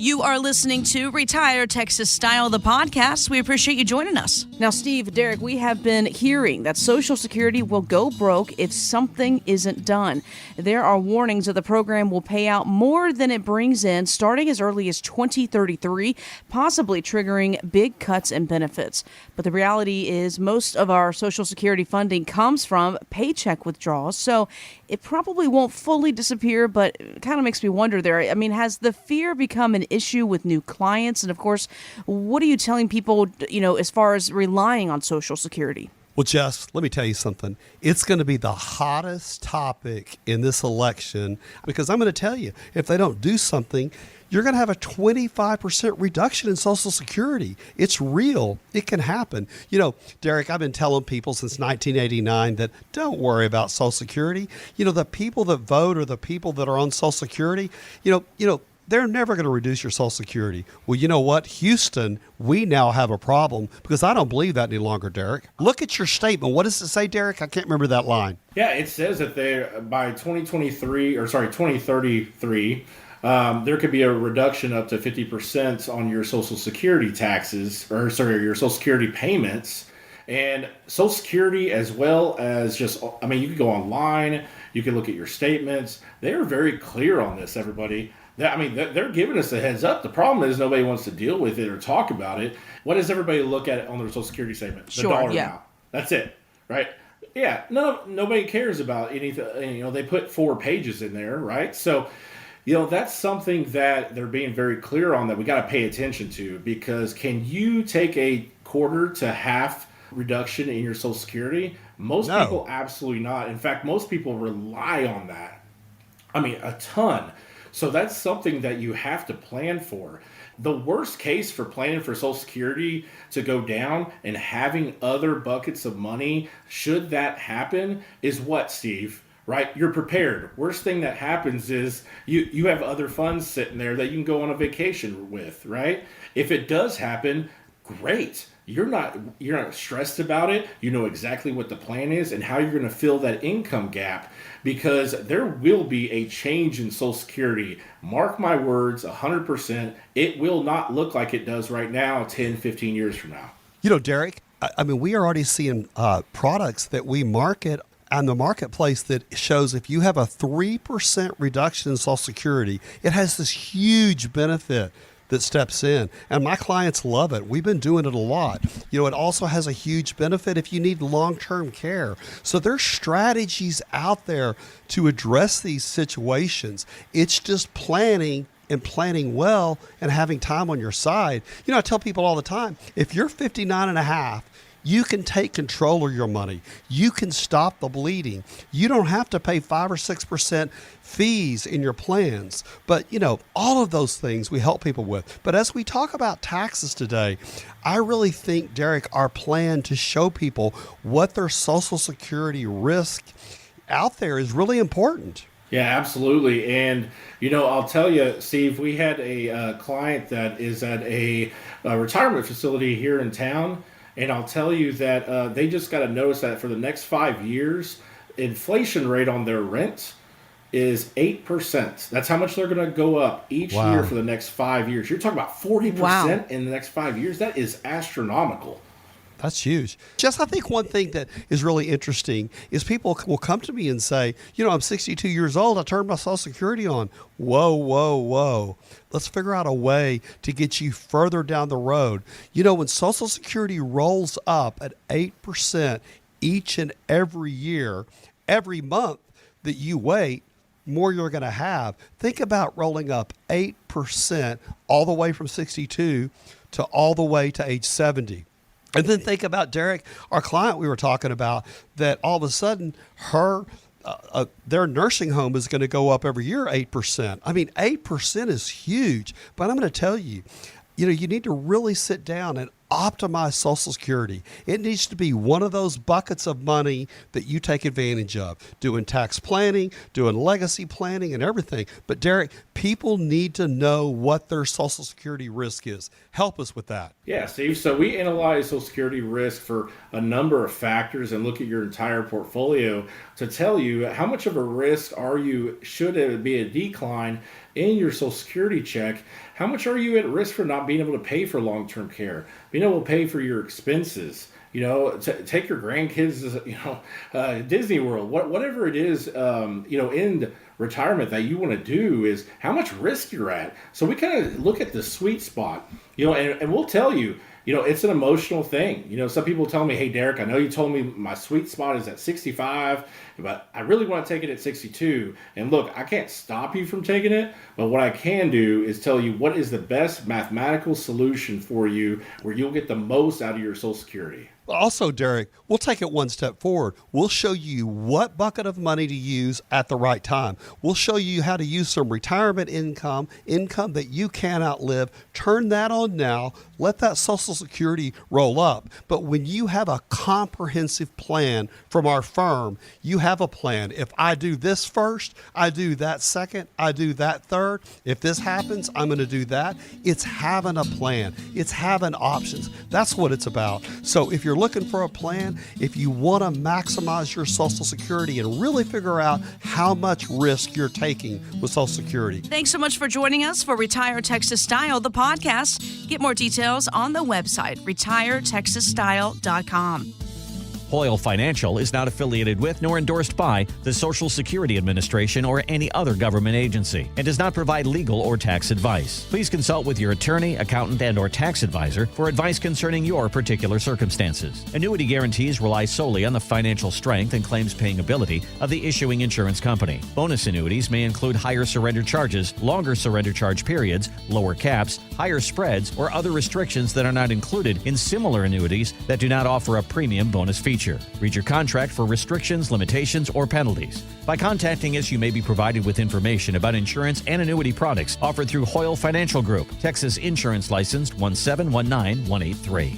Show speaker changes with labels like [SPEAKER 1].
[SPEAKER 1] You are listening to Retire Texas Style, the podcast. We appreciate you joining us. Now, Steve, Derrick, we have been hearing that Social Security will go broke if something isn't done. There are warnings that the program will pay out more than it brings in starting as early as 2033, possibly triggering big cuts in benefits. But the reality is most of our Social Security funding comes from paycheck withdrawals, so it probably won't fully disappear, but it kind of makes me wonder there. I mean, has the fear become an issue with new clients? And of course, what are you telling people, as far as relying on Social Security?
[SPEAKER 2] Well, Jess, let me tell you something. It's going to be the hottest topic in this election because I'm going to tell you, if they don't do something, you're going to have a 25% reduction in Social Security. It's real. It can happen. Derrick, I've been telling people since 1989 that don't worry about Social Security. The people that vote or the people that are on Social Security, they're never going to reduce your Social Security. Well, you know what? Houston, we now have a problem because I don't believe that any longer, Derrick. Look at your statement. What does it say, Derrick? I can't remember that line.
[SPEAKER 3] Yeah, it says that by 2033, there could be a reduction up to 50% on your Social Security taxes, your Social Security payments. And Social Security, as well as you could go online, you can look at your statements. They are very clear on this, everybody. They're giving us a heads up. The problem is nobody wants to deal with it or talk about it. What does everybody look at on their Social Security statement? The dollar amount. That's it, right? Yeah, nobody cares about anything. They put 4 pages in there, right? So, that's something that they're being very clear on that we got to pay attention to, because can you take a quarter to half reduction in your Social Security? Most people, absolutely not. In fact, most people rely on that. A ton. So that's something that you have to plan for. The worst case for planning for Social Security to go down and having other buckets of money, should that happen, is what, Steve? Right? You're prepared. Worst thing that happens is you have other funds sitting there that you can go on a vacation with, right? If it does happen, great. You're not stressed about it. You know exactly what the plan is and how you're going to fill that income gap, because there will be a change in Social Security. Mark my words, 100%. It will not look like it does right now 10, 15 years from now.
[SPEAKER 2] Derrick, we are already seeing products that we market on the marketplace that shows if you have a 3% reduction in Social Security, it has this huge benefit that steps in. And my clients love it. We've been doing it a lot. It also has a huge benefit if you need long-term care. So there's strategies out there to address these situations. It's just planning well and having time on your side. I tell people all the time, if you're 59 and a half, you can take control of your money. You can stop the bleeding. You don't have to pay 5 or 6% fees in your plans. But, all of those things we help people with. But as we talk about taxes today, I really think, Derrick, our plan to show people what their Social Security risk out there is really important.
[SPEAKER 3] Yeah, absolutely. And, I'll tell you, Steve, we had a client that is at a retirement facility here in town. And I'll tell you that they just got to notice that for the next 5 years, inflation rate on their rent is 8%. That's how much they're going to go up each year for the next 5 years. You're talking about 40% in the next 5 years. That is astronomical.
[SPEAKER 2] That's huge. Jess, I think one thing that is really interesting is people will come to me and say, I'm 62 years old. I turned my Social Security on. Whoa. Let's figure out a way to get you further down the road. When Social Security rolls up at 8% each and every year, every month that you wait, more you're going to have. Think about rolling up 8% all the way from 62 to all the way to age 70. And then think about, Derrick, our client we were talking about, that all of a sudden their nursing home is going to go up every year 8%. 8% is huge. But I'm going to tell you, you need to really sit down and optimize Social Security. It needs to be one of those buckets of money that you take advantage of, doing tax planning, doing legacy planning and everything. But Derrick, people need to know what their Social Security risk is. Help us with that.
[SPEAKER 3] Yeah, Steve. So we analyze Social Security risk for a number of factors and look at your entire portfolio to tell you how much of a risk should it be a decline in your Social Security check, how much are you at risk for not being able to pay for long-term care, being able to pay for your expenses? Take your grandkids, Disney World, whatever it is, in retirement that you want to do, is how much risk you're at. So we kind of look at the sweet spot, and we'll tell you, it's an emotional thing. Some people tell me, hey, Derrick, I know you told me my sweet spot is at 65, but I really want to take it at 62. And look, I can't stop you from taking it, but what I can do is tell you what is the best mathematical solution for you where you'll get the most out of your Social Security.
[SPEAKER 2] Also, Derrick, we'll take it one step forward. We'll show you what bucket of money to use at the right time. We'll show you how to use some retirement income that you can outlive. Turn that on now. Let that Social Security roll up. But when you have a comprehensive plan from our firm, you have a plan. If I do this first, I do that second, I do that third. If this happens, I'm going to do that. It's having a plan. It's having options. That's what it's about. So if you're looking for a plan, if you want to maximize your Social Security and really figure out how much risk you're taking with Social Security.
[SPEAKER 1] Thanks so much for joining us for Retire Texas Style, the podcast. Get more details on the website, retiretexasstyle.com.
[SPEAKER 4] Hoyle Financial is not affiliated with nor endorsed by the Social Security Administration or any other government agency and does not provide legal or tax advice. Please consult with your attorney, accountant, and/or tax advisor for advice concerning your particular circumstances. Annuity guarantees rely solely on the financial strength and claims-paying ability of the issuing insurance company. Bonus annuities may include higher surrender charges, longer surrender charge periods, lower caps, higher spreads, or other restrictions that are not included in similar annuities that do not offer a premium bonus feature. Read your contract for restrictions, limitations, or penalties. By contacting us, you may be provided with information about insurance and annuity products offered through Hoyle Financial Group, Texas Insurance Licensed 1719183.